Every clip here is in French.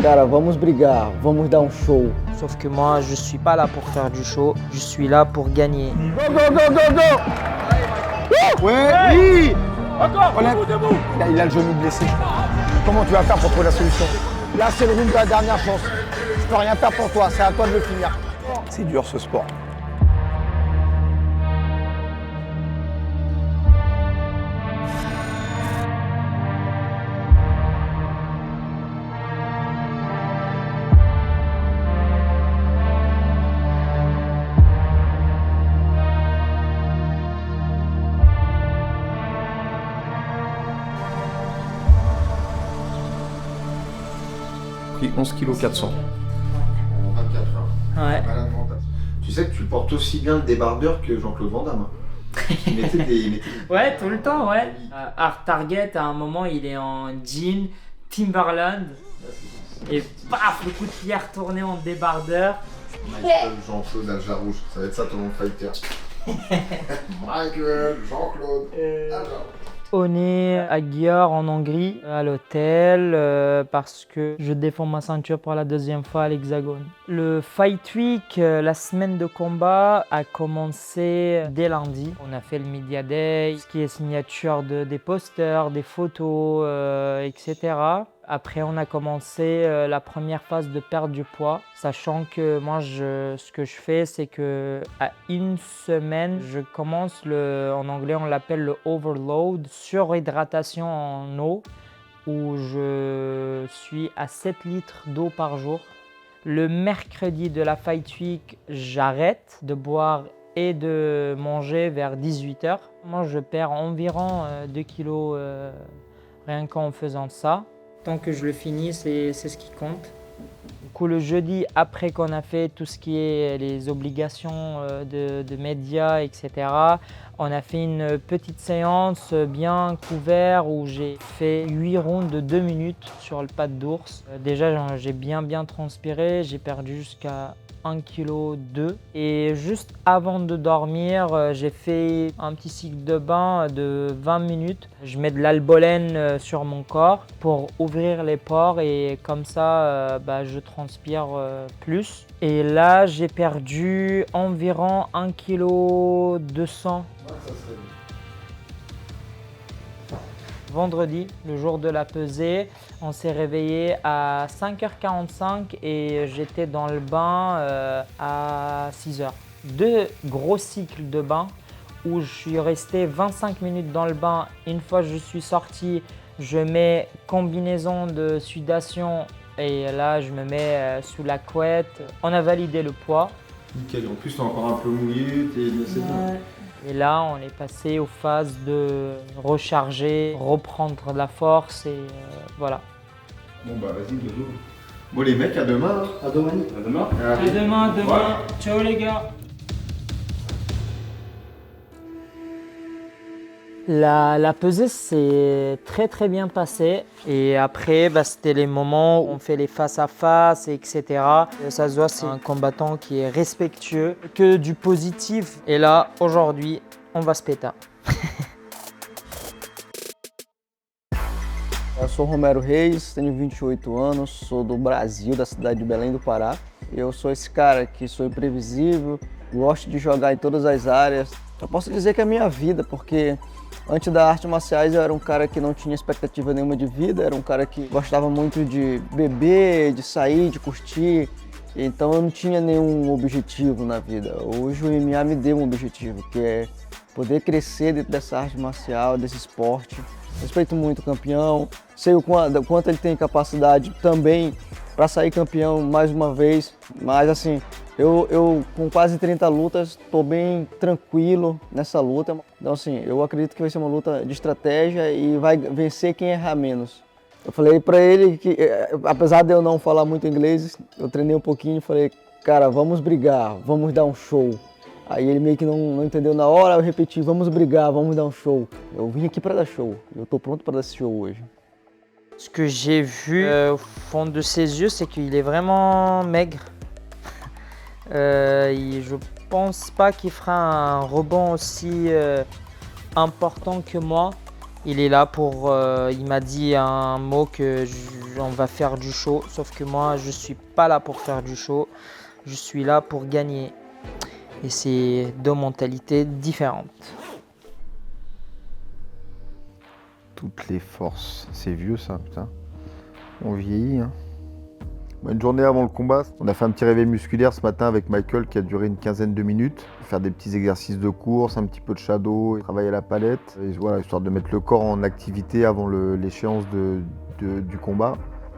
Cara, vamos brigar, vamos dar show. Sauf que moi, je suis pas là pour faire du show, je suis là pour gagner. Go, go, go, go, go! Ouais, oui! Encore, debout. Il a le genou blessé. Comment tu vas faire pour trouver la solution? Là, c'est le round de la dernière chance. Je peux rien faire pour toi, c'est à toi de le finir. C'est dur ce sport. Pris 11 kg 400. 24 heures. Ouais. Malade mental. Tu sais que tu portes aussi bien le débardeur que Jean-Claude Van Damme. Il mettait des... Ouais, tout le temps, ouais. Art Target, à un moment, il est en jean, Timberland, et paf, le coup de pied retourné en débardeur. Michael Jean-Claude Aljarouche, ça va être ça ton nom de fighter. Michael Jean-Claude Aljarouche. On est à Győr en Hongrie, à l'hôtel, parce que je défends ma ceinture pour la deuxième fois à l'Hexagone. Le Fight Week, la semaine de combat, a commencé dès lundi. On a fait le Media Day, ce qui est signature des posters, des photos, etc. Après, on a commencé la première phase de perte du poids, sachant que moi, ce que je fais, c'est que à une semaine, je commence en anglais, on l'appelle le overload, surhydratation en eau, où je suis à 7 litres d'eau par jour. Le mercredi de la Fight Week, j'arrête de boire et de manger vers 18 h. Moi, je perds environ 2 kilos rien qu'en faisant ça. Tant que je le finis, c'est ce qui compte. Du coup, le jeudi, après qu'on a fait tout ce qui est les obligations de médias, etc., on a fait une petite séance bien couverte où j'ai fait 8 rounds de 2 minutes sur le pas d'ours. Déjà, j'ai bien transpiré, j'ai perdu jusqu'à 1,2 kg. Et juste avant de dormir, j'ai fait un petit cycle de bain de 20 minutes. Je mets de l'albolène sur mon corps pour ouvrir les pores et comme ça, je transpire plus. Et là, j'ai perdu environ 1,2 kg. Vendredi, le jour de la pesée, on s'est réveillé à 5h45 et j'étais dans le bain à 6h. 2 gros cycles de bain où je suis resté 25 minutes dans le bain. Une fois que je suis sorti, je mets combinaison de sudation et là je me mets sous la couette. On a validé le poids. Nickel, en plus t'es encore un peu mouillé, t'es blessé bien. Et là, on est passé aux phases de recharger, reprendre de la force et voilà. Bon bah vas-y, Dodo. Bon les mecs, à demain. À demain. À demain. À demain. Ouais. Ciao les gars. La pesée s'est très bien passée et après c'était les moments où on fait les face à face etc. Ça se voit, c'est un combattant qui est respectueux, que du positif et là aujourd'hui on va se péter. Eu sou Romero Reis, tenho 28 anos, sou do Brasil, da cidade de Belém do Pará. Eu sou esse cara que sou imprevisível, gosto de jogar em todas as áreas. Eu posso dizer que é a minha vida, porque antes da arte marciais eu era um cara que não tinha expectativa nenhuma de vida, era um cara que gostava muito de beber, de sair, de curtir. Então eu não tinha nenhum objetivo na vida. Hoje o MMA me deu um objetivo, que é poder crescer dentro dessa arte marcial, desse esporte. Respeito muito o campeão, sei o quanto ele tem capacidade também para sair campeão mais uma vez, mas assim, eu com quase 30 lutas estou bem tranquilo nessa luta. Então assim, eu acredito que vai ser uma luta de estratégia e vai vencer quem errar menos. Eu falei para ele que, apesar de eu não falar muito inglês, eu treinei um pouquinho e falei, cara, vamos brigar, vamos dar show. Aí ele meio que não entendeu na hora, eu repeti, vamos brigar, vamos dar show. Eu vim aqui para dar show, eu tô pronto para dar esse show hoje. Ce que j'ai vu au fond de ses yeux, c'est qu'il est vraiment maigre. Je pense pas qu'il fera un rebond aussi important que moi. Il est là pour... il m'a dit un mot on va faire du show, sauf que moi, je ne suis pas là pour faire du show. Je suis là pour gagner. Et c'est deux mentalités différentes. Toutes les forces. C'est vieux ça, putain. On vieillit, hein. Une journée avant le combat, on a fait un petit réveil musculaire ce matin avec Michael qui a duré une quinzaine de minutes. Faire des petits exercices de course, un petit peu de shadow, travailler à la palette, et voilà, histoire de mettre le corps en activité avant l'échéance du combat.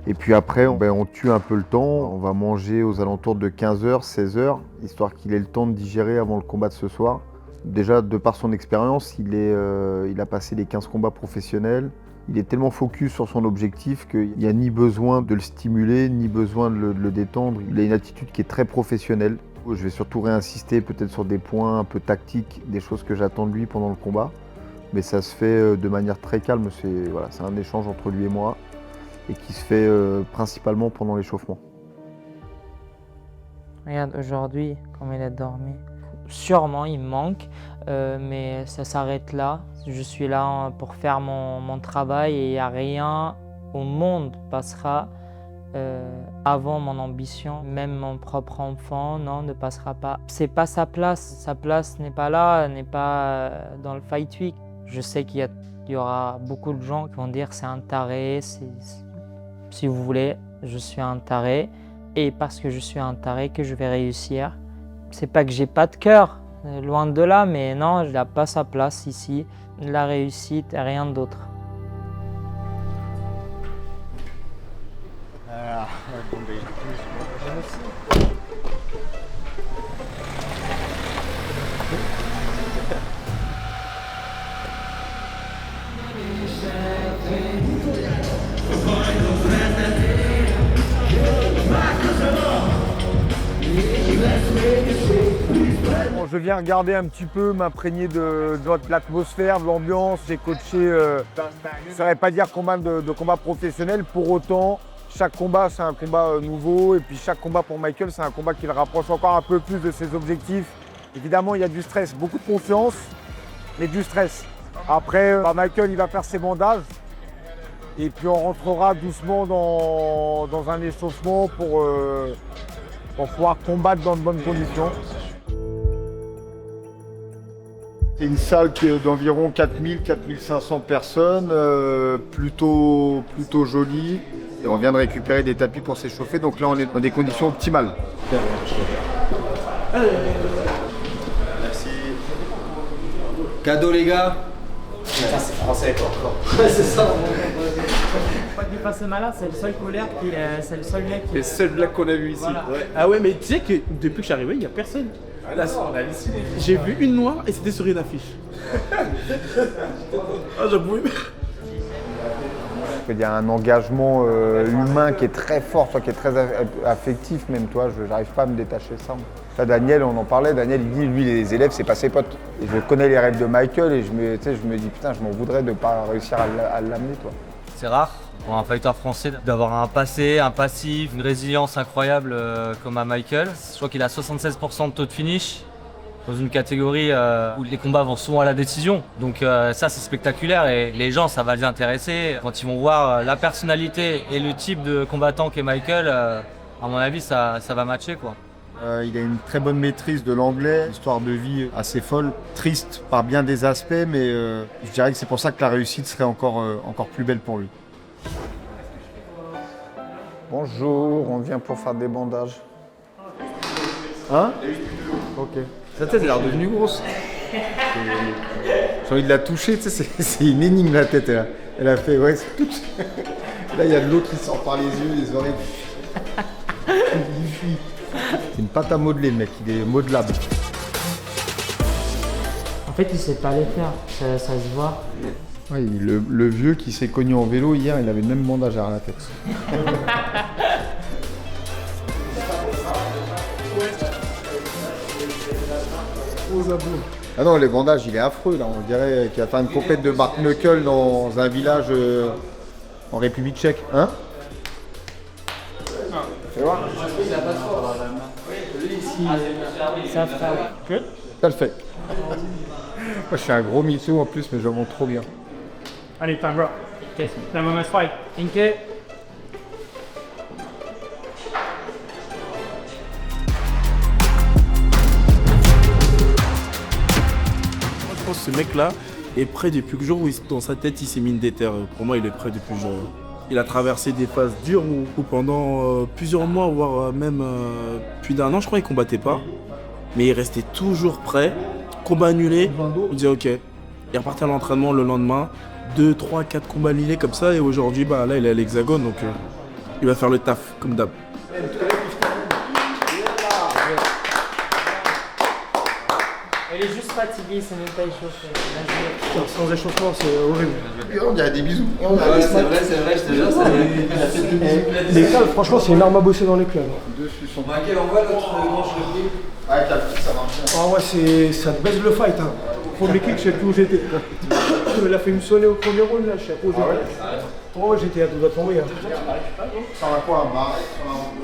Et puis après, on tue un peu le temps, on va manger aux alentours de 15h, 16h, histoire qu'il ait le temps de digérer avant le combat de ce soir. Déjà, de par son expérience, il a passé les 15 combats professionnels. Il est tellement focus sur son objectif qu'il n'y a ni besoin de le stimuler, ni besoin de le détendre. Il a une attitude qui est très professionnelle. Je vais surtout réinsister peut-être sur des points un peu tactiques, des choses que j'attends de lui pendant le combat. Mais ça se fait de manière très calme. C'est un échange entre lui et moi et qui se fait principalement pendant l'échauffement. Regarde, aujourd'hui, comme il a dormi, sûrement il me manque, mais ça s'arrête là. Je suis là pour faire mon travail et il n'y a rien au monde passera avant mon ambition. Même mon propre enfant, non, ne passera pas. C'est pas sa place. Sa place n'est pas là, n'est pas dans le Fight Week. Je sais qu'il y aura beaucoup de gens qui vont dire c'est un taré. Si vous voulez, je suis un taré. Et parce que je suis un taré que je vais réussir. C'est pas que j'ai pas de cœur, loin de là, mais non, il n'a pas sa place ici. La réussite et rien d'autre. Je viens regarder un petit peu, m'imprégner de l'atmosphère, de l'ambiance. J'ai coaché, je ne saurais pas dire combien de combats professionnels. Pour autant, chaque combat, c'est un combat nouveau. Et puis chaque combat pour Michael, c'est un combat qui le rapproche encore un peu plus de ses objectifs. Évidemment, il y a du stress, beaucoup de confiance, mais du stress. Après, Michael, il va faire ses bandages. Et puis on rentrera doucement dans un échauffement pour pouvoir combattre dans de bonnes conditions. C'est une salle qui est d'environ 4000-4500 personnes, plutôt jolie. Et on vient de récupérer des tapis pour s'échauffer, donc là on est dans des conditions optimales. Merci. Cadeau les gars. Putain, c'est français quoi. Ouais, c'est ça. Pas qu'il fasse malade, c'est le seul colère c'est le seul mec qui. C'est le seul blague qu'on a vu ici. Voilà. Ouais. Ah ouais, mais tu sais que depuis que je suis arrivé, il n'y a personne. Là, on a halluciné. j'ai vu une noire et c'était sur une affiche. Ah, j'avoue. Il y a un engagement humain qui est très fort, qui est très affectif même, toi. Je n'arrive pas à me détacher de ça. Là, Daniel, on en parlait, Daniel il dit, lui les élèves, c'est pas ses potes. Et je connais les rêves de Michael et je me dis, putain, je m'en voudrais de ne pas réussir à l'amener, toi. C'est rare pour un fighter français d'avoir un passé, un passif, une résilience incroyable comme à Michael. Je crois qu'il a 76% de taux de finish dans une catégorie où les combats vont souvent à la décision. Donc ça c'est spectaculaire et les gens ça va les intéresser. Quand ils vont voir la personnalité et le type de combattant qu'est Michael, à mon avis ça va matcher quoi. Il a une très bonne maîtrise de l'anglais, histoire de vie assez folle, triste par bien des aspects, mais je dirais que c'est pour ça que la réussite serait encore plus belle pour lui. Bonjour, on vient pour faire des bandages. Hein? Ok. Sa tête, elle a l'air devenue grosse. J'ai envie de la toucher, tu sais, c'est une énigme la tête. Elle a fait, ouais, c'est tout. Là, il y a de l'eau qui sort par les yeux, les oreilles. C'est une pâte à modeler, le mec, il est modelable. En fait, il sait pas les faire, ça se voit. Ouais, le vieux qui s'est cogné en vélo hier, il avait le même bandage à la tête. Ah non, les bandages, il est affreux là. On dirait qu'il va faire une compète de Bart Knuckle dans un village en République tchèque. Hein? Fais voir. Ça fera. Ça le fait. Moi, je suis un gros mytho en plus, mais je montre trop bien. Anytime, bro. Okay, then we must fight. Inke. Je pense que ce mec-là est prêt depuis le jour où dans sa tête il s'est mis une déterre. Pour moi, il est prêt depuis le jour. Il a traversé des phases dures où pendant plusieurs mois, voire même plus d'1 an, je crois, il combattait pas. Mais il restait toujours prêt. Combat annulé, on disait ok. Il repartait à l'entraînement le lendemain. 2, 3, 4 combats annulés comme ça. Et aujourd'hui, bah, là, il est à l'Hexagone. Donc il va faire le taf, comme d'hab. Elle est juste fatiguée, c'est même pas échauffé. Sans échauffement, c'est horrible. On dirait des bisous. Ouais, c'est vrai, je te jure, c'est Les clubs, franchement, c'est une arme à bosser dans les clubs. Michael, on voit l'autre grand chevalier. Avec la petite, ça marche bien. Ah ouais, ça te baisse le fight. Hein. Premier kick, je sais plus où j'étais. Il a fait me sonner au premier round, là, je sais pas où j'étais. Oh, j'étais à tout de tomber. Ça va quoi, un barré?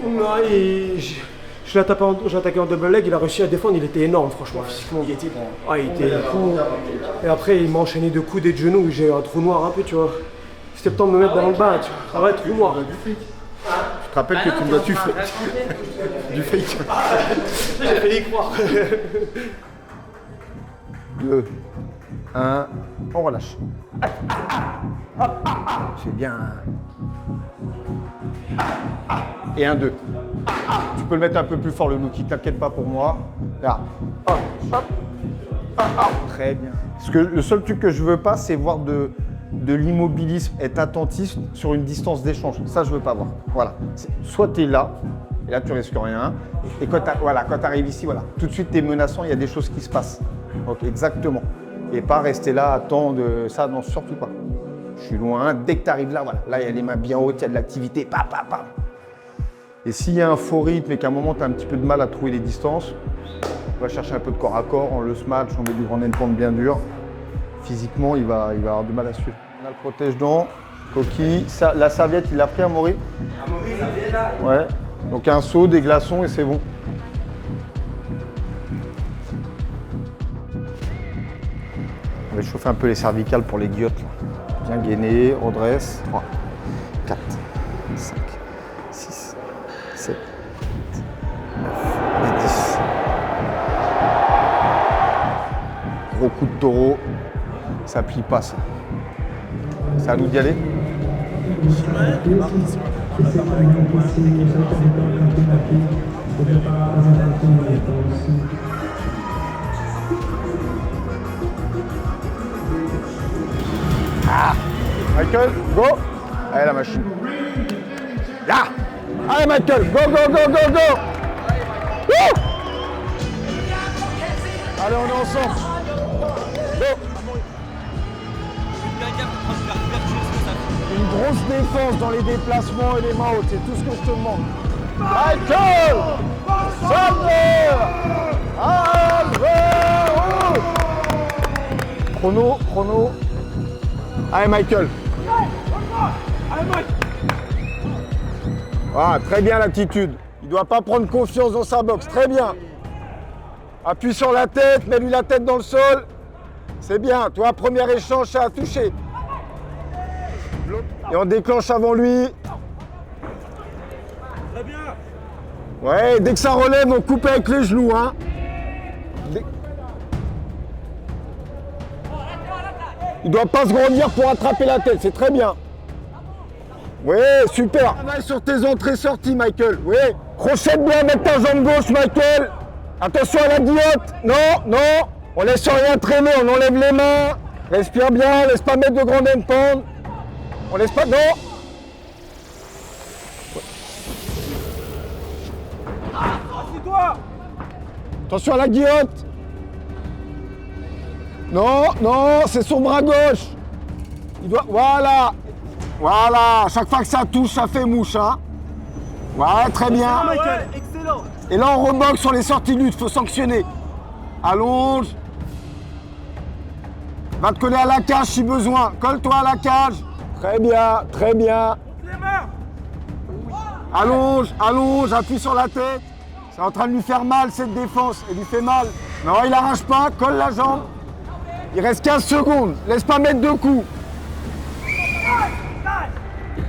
Non, et je l'ai attaqué en double leg, il a réussi à défendre, il était énorme franchement, physiquement. Il était bon. Ah, il était fou. Et après, il m'a enchaîné de coups et de genoux, j'ai eu un trou noir un peu, tu vois. C'était le temps de me mettre dans le bas, tu vois. Ah ouais, trou noir. Je te rappelle que tu me dois du fake. Du fake. J'ai fait y croire. 2, 1, on relâche. C'est bien. Et 1, 2. Tu peux le mettre un peu plus fort le Nuki, t'inquiète pas pour moi. Là. Hop, hop. Très bien. Parce que le seul truc que je veux pas, c'est voir de l'immobilisme, être attentiste sur une distance d'échange. Ça, je veux pas voir. Voilà. Soit tu es là, et là tu risques rien. Et quand tu arrives ici, voilà, tout de suite tu es menaçant, il y a des choses qui se passent. Donc exactement. Et pas rester là, attendre ça, non, surtout pas. Je suis loin. Dès que tu arrives là, voilà, là il y a les mains bien hautes, il y a de l'activité, pa. Et s'il y a un faux rythme et qu'à un moment tu as un petit peu de mal à trouver les distances, on va chercher un peu de corps à corps, on le smash, on met du grand endpoint bien dur. Physiquement, il va avoir du mal à suivre. On a le protège-dents, coquille. La serviette, il l'a pris à Maury. Ouais. Donc un seau, des glaçons et c'est bon. On va chauffer un peu les cervicales pour les guillottes. Là. Bien gainé, redresse. 3, 4, 5, 6, 7, 9 et 10. Gros coup de taureau. Ça plie pas ça. C'est à nous d'y aller? Ah, Michael, go! Allez la machine. Là! Allez Michael, go! Woo! Allez, on est ensemble. Go! Une grosse défense dans les déplacements et les mains hautes, c'est tout ce que je te demande. Michael! Chrono. Allez Michael. Ah, très bien l'attitude. Il ne doit pas prendre confiance dans sa boxe. Très bien. Appuie sur la tête, mets-lui la tête dans le sol. C'est bien. Toi, premier échange, ça a touché. Et on déclenche avant lui. Très bien. Ouais, dès que ça relève, on coupe avec les genoux. Hein. Il ne doit pas se grandir pour attraper la tête, c'est très bien. Oui, super. Travaille sur tes entrées-sorties, Michael. Oui. Crochette bien, mettre ta jambe gauche, Michael. Attention à la guillotte. Non. On laisse rien traîner, on enlève les mains. Respire bien, laisse pas mettre de grande endpoint. On laisse pas. Non. Attention à la guillotte. Non, c'est son bras gauche. Il doit. Voilà. Chaque fois que ça touche, ça fait mouche, hein. Ouais, très bien. Michael, excellent. Et là, on reboxe sur les sorties de lutte, faut sanctionner. Allonge. Va te coller à la cage si besoin. Colle-toi à la cage. Très bien. Allonge, appuie sur la tête. C'est en train de lui faire mal cette défense. Elle lui fait mal. Non, il arrache pas, colle la jambe. Il reste 15 secondes. Laisse pas mettre deux coups.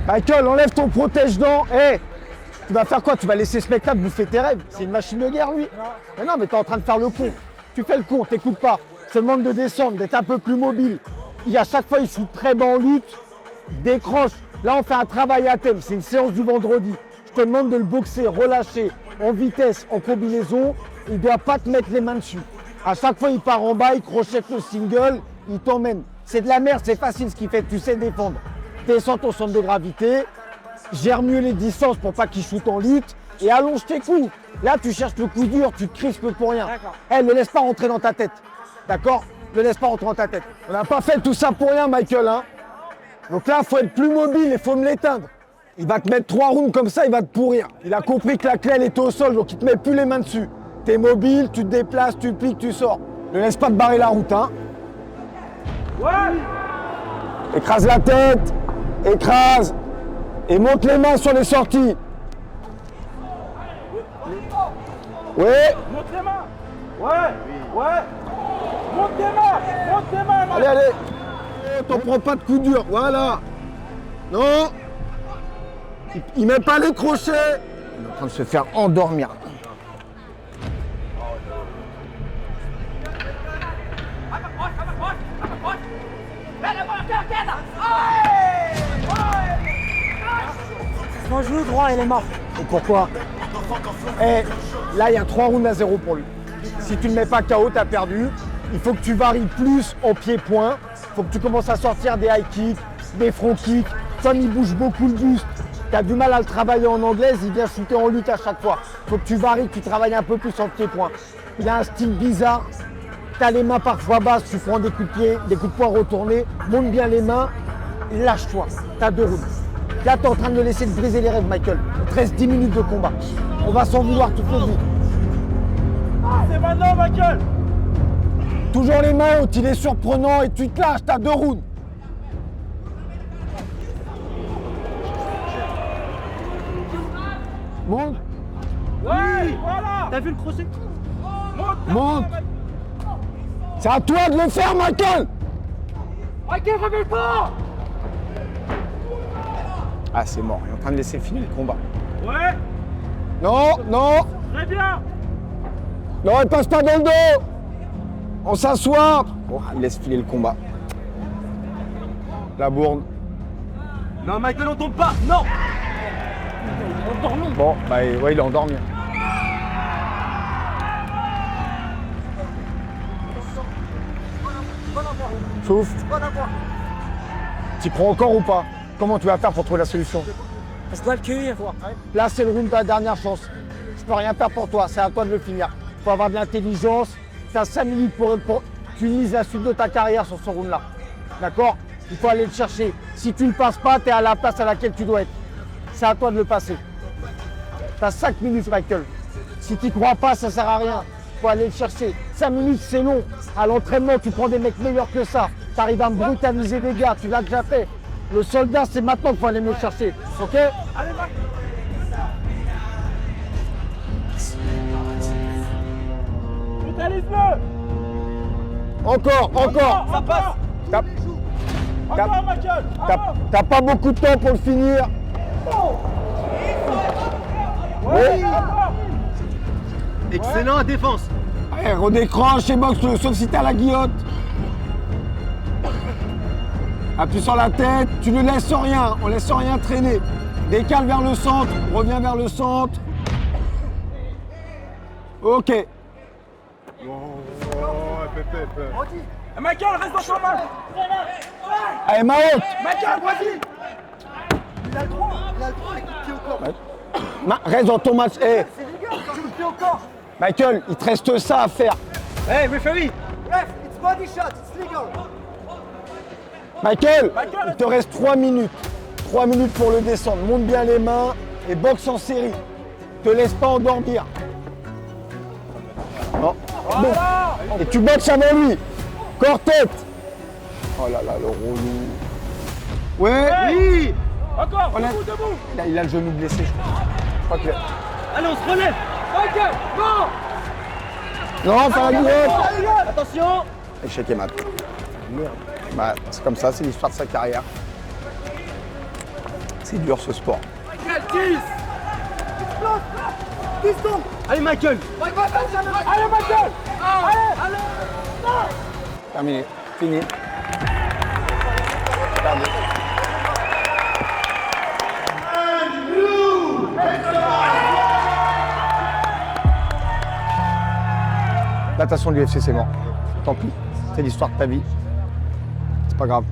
Michael, enlève ton protège-dents. Hé, tu vas faire quoi? Tu vas laisser ce mec-là te bouffer tes rêves? C'est une machine de guerre, lui. Mais non, mais t'es en train de faire le con. Tu fais le con, t'écoutes pas. Je te demande de descendre, d'être un peu plus mobile. À chaque fois, il shoot très bas en lutte. Décroche. Là, on fait un travail à thème. C'est une séance du vendredi. Je te demande de le boxer, relâcher, en vitesse, en combinaison. Il ne doit pas te mettre les mains dessus. À chaque fois, il part en bas, il crochette le single, il t'emmène. C'est de la merde, c'est facile ce qu'il fait, tu sais défendre. Descends ton centre de gravité, gère mieux les distances pour pas qu'il shoot en lutte et allonge tes coups. Là, tu cherches le coup dur, tu te crispes pour rien. Ne laisse pas rentrer dans ta tête. D'accord? Ne laisse pas rentrer dans ta tête. On n'a pas fait tout ça pour rien, Michael. Hein. Donc là, il faut être plus mobile et il faut me l'éteindre. Il va te mettre 3 rounds comme ça, il va te pourrir. Il a compris que la clé, elle était au sol, donc il te met plus les mains dessus. T'es mobile, tu te déplaces, tu piques, tu sors. Ne laisse pas te barrer la route, hein. Ouais. Écrase la tête, écrase, et monte les mains sur les sorties. Ouais. Monte les mains. Ouais. Monte tes mains. Allez, allez. T'en prends pas de coup dur, voilà. Non. Il met pas les crochets. Il est en train de se faire endormir. Son genou droit, il est mort. Et pourquoi? Là, il y a 3 rounds à 0 pour lui. Si tu ne le mets pas KO, tu as perdu. Il faut que tu varies plus en pied-point. Il faut que tu commences à sortir des high kicks, des front kicks. Comme il bouge beaucoup le buste, tu as du mal à le travailler en anglaise, il vient shooter en lutte à chaque fois. Il faut que tu varies, que tu travailles un peu plus en pied-point. Il a un style bizarre. Tu as les mains parfois basses, tu prends des coups de pied, des coups de poing retournés. Monte bien les mains, lâche-toi. Tu as 2 rounds. Là, tu es en train de le laisser te briser les rêves, Michael. Il te reste 10 minutes de combat. On va s'en vouloir toute notre vie. C'est maintenant, Michael. Toujours les mains hautes, il est surprenant et tu te lâches, tu as 2 rounds. Monte. Oui, voilà. T'as vu le crochet? Monte. C'est à toi de le faire, Michael. Michael, réveille-toi. Ah, c'est mort, il est en train de laisser finir le combat. Ouais. Non. Très bien. Non, il passe pas dans le dos. On s'assoit. Oh, il laisse filer le combat. La bourne. Non, Michael, on tombe pas. Non. Bon, bah ouais, il est endormi. Souffle. Tu prends encore ou pas? Comment tu vas faire pour trouver la solution? Je dois le cueillir. Là, c'est le round de ta dernière chance. Je peux rien faire pour toi, c'est à toi de le finir. Il faut avoir de l'intelligence. Tu as 5 minutes pour... Tu mises la suite de ta carrière sur ce round-là. D'accord? Il faut aller le chercher. Si tu ne le passes pas, tu es à la place à laquelle tu dois être. C'est à toi de le passer. Tu as 5 minutes, Michael. Si tu ne crois pas, ça ne sert à rien. Il faut aller le chercher. 5 minutes, c'est long. À l'entraînement, tu prends des mecs meilleurs que ça. Tu arrives à me brutaliser des gars, tu l'as déjà fait. Le soldat, c'est maintenant qu'il faut aller me le chercher. Ok? Allez, brutalise-le. Encore. Ça passe. Encore, Michael. T'as pas beaucoup de temps pour le finir. Oui. Excellent à défense. Allez, redécroche et boxe-le, sauf si t'as la guillotte. Appuie sur la tête, tu ne laisses rien, on laisse rien traîner. Décale vers le centre, reviens vers le centre. Ok. Michael, reste dans ton match. Allez, main haute. Michael, vas-y. Il a le droit avec le pied au corps. Reste dans ton match. Hey. C'est légal, tu le pied au corps. Michael, il te reste ça à faire. Hey, referee. Ref, it's body shot, it's legal. Michael, il te reste 3 minutes. 3 minutes pour le descendre. Monte bien les mains et boxe en série. Te laisse pas endormir. Non. Bon. Et tu boxes avant lui. Corps-tête. Oh là là, le relou. Ouais. Oui. Encore, On a- debout. Il a le genou blessé, je crois qu'il a... Allez, on se relève. Michael, non. Non, fais la guillotte. Attention. Échec et mat. Merde. Bah, c'est comme ça, c'est l'histoire de sa carrière. C'est dur ce sport. Michael, 10. Allez, Michael. Allez, Michael. Allez. Terminé. Fini. Terminé. Natation de l'UFC, c'est mort. Tant pis. C'est l'histoire de ta vie. C'est pas grave.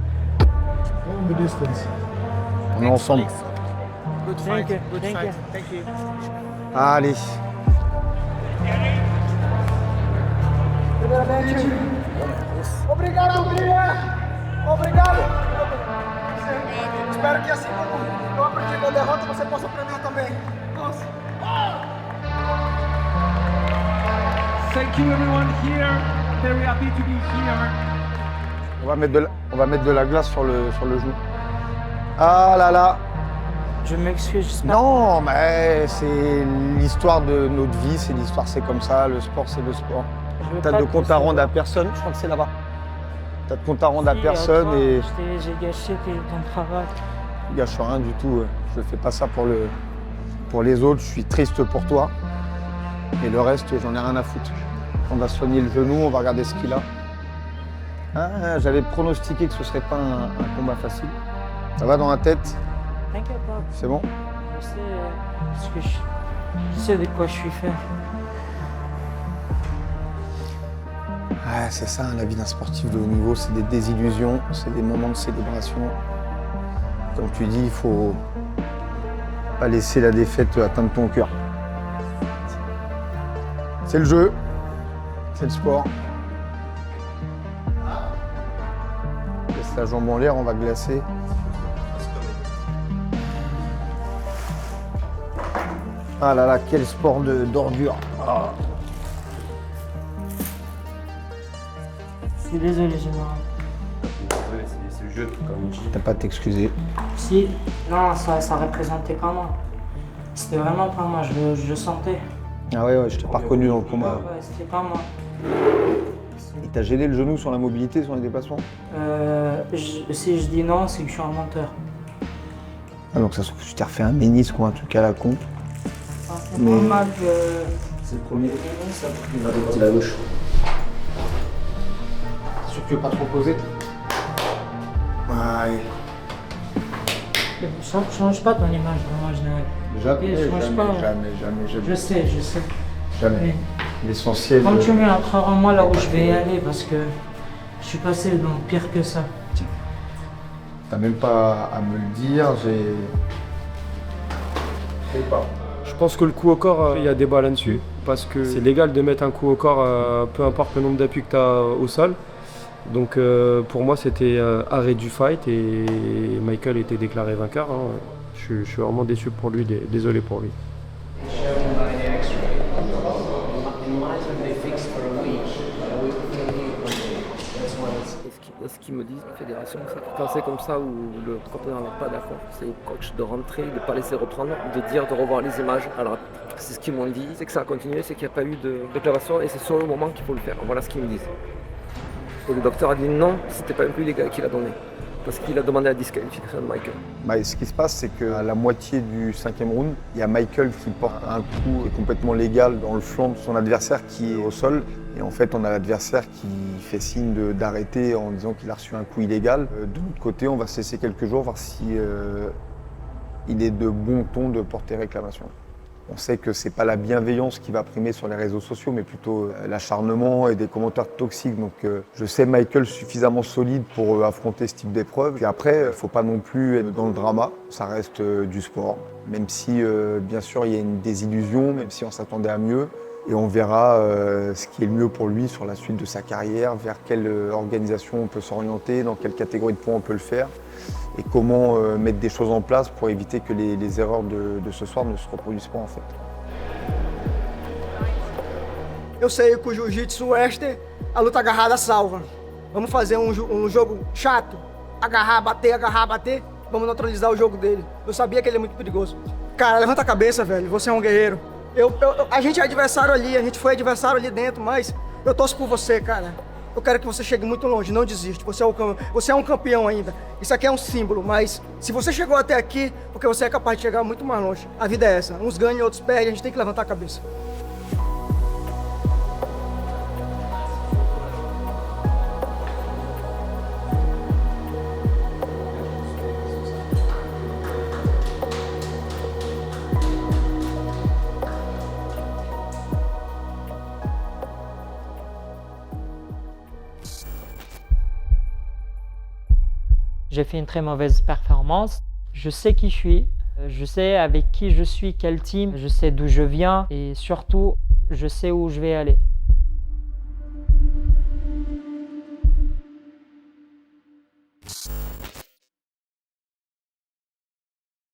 On est ensemble. Thank you. Allez. Obrigado, Guilherme! Obrigado! Espero que assim como eu aprendi com a derrota, você possa aprender também. Nossa! Thank you, everyone here. Very happy to be here. On va mettre de la glace sur le genou. Ah là là! Je m'excuse, j'espère. Non, mais c'est l'histoire de notre vie, c'est l'histoire, c'est comme ça, le sport, c'est le sport. Je veux T'as pas de te compte à rendre à recevoir. personne, je crois que c'est là-bas. T'as de compte à rendre à Si, personne toi, et j'ai gâché ton travail. je gâche rien du tout. Je fais pas ça pour les autres, je suis triste pour toi. Et le reste, j'en ai rien à foutre. On va soigner le genou, on va regarder ce qu'il a. Ah, j'avais pronostiqué que ce serait pas un combat facile. Ça va dans la tête? T'inquiète pas, C'est bon? je sais, parce que je sais de quoi je suis fait. Ouais, c'est ça, la vie d'un sportif de haut niveau, c'est des désillusions, c'est des moments de célébration. Comme tu dis, il faut pas laisser la défaite atteindre ton cœur. C'est le jeu, c'est le sport. Laisse la jambe en l'air, on va glacer. Ah là là, quel sport d'ordure. Ah. Je suis désolé, général. C'est le jeu, comme il dit. T'as pas à t'excuser. Si, non, ça représentait pas moi. C'était vraiment pas moi, je le sentais. Ah ouais, je t'ai pas reconnu dans le combat. Ouais, c'était pas moi. Il t'a gêné le genou sur la mobilité, sur les déplacements? Si je dis non, c'est que je suis un menteur. Ah donc ça se trouve que tu t'es refait un ménisque ou un truc à la con. C'est Mais- normal que... C'est le premier. Il va adopter la gauche. C'est sûr que tu veux pas trop poser? Ouais. Change pas ton image de moi, général. Jamais, Je change pas. jamais. Je sais. Jamais. Mais L'essentiel. continue à croire en moi là où je vais y aller parce que je suis passé dans pire que ça. T'as même pas à me le dire, j'ai. Je sais pas. Je pense que le coup au corps, il y a débat là-dessus, parce que c'est légal de mettre un coup au corps, peu importe le nombre d'appuis que tu as au sol. Donc pour moi, c'était arrêt du fight et Michael était déclaré vainqueur. Hein. Je suis vraiment déçu pour lui, désolé pour lui. Ce qu'ils me disent, la fédération, c'est que quand c'est comme ça où le compétent n'est pas d'accord, c'est au coach de rentrer, de ne pas laisser reprendre, de dire, de revoir les images. Alors, c'est ce qu'ils m'ont dit, c'est que ça a continué, c'est qu'il n'y a pas eu de déclaration et c'est sur le moment qu'il faut le faire. Voilà ce qu'ils me disent. Et le docteur a dit non, c'était pas un peu illégal qu'il a donné. Parce qu'il a demandé la disqualification de Michael. Bah, ce qui se passe, c'est qu'à la moitié du 5e round, il y a Michael qui porte un coup qui est complètement légal dans le flanc de son adversaire qui est au sol. Et en fait, on a l'adversaire qui fait signe d'arrêter en disant qu'il a reçu un coup illégal. De l'autre côté, on va se laisser quelques jours, voir si il est de bon ton de porter réclamation. On sait que c'est pas la bienveillance qui va primer sur les réseaux sociaux, mais plutôt l'acharnement et des commentaires toxiques. Donc je sais Michael suffisamment solide pour affronter ce type d'épreuve. Puis après, il ne faut pas non plus être dans le drama. Ça reste du sport. Même si, bien sûr, il y a une désillusion, même si on s'attendait à mieux. Et on verra ce qui est le mieux pour lui sur la suite de sa carrière, vers quelle organisation on peut s'orienter, dans quelle catégorie de poids on peut le faire. Et comment mettre des choses en place pour éviter que les erreurs de ce soir ne se reproduisent pas en fait. Eu sei que o jiu-jitsu western, a luta agarrada salva. Vamos fazer jogo chato, agarrar, bater. Vamos neutralizar o jogo dele. Eu sabia que ele é muito perigoso. Cara, levanta a cabeça, velho. Você é um guerreiro. A gente é adversário ali, a gente foi adversário ali dentro, mas eu torço por você, cara. Eu quero que você chegue muito longe, não desiste. Você é um campeão ainda. Isso aqui é um símbolo, mas se você chegou até aqui, porque você é capaz de chegar muito mais longe. A vida é essa. Uns ganham, outros perdem, a gente tem que levantar a cabeça. J'ai fait une très mauvaise performance. Je sais qui je suis, je sais avec qui je suis, quel team, je sais d'où je viens et surtout, je sais où je vais aller.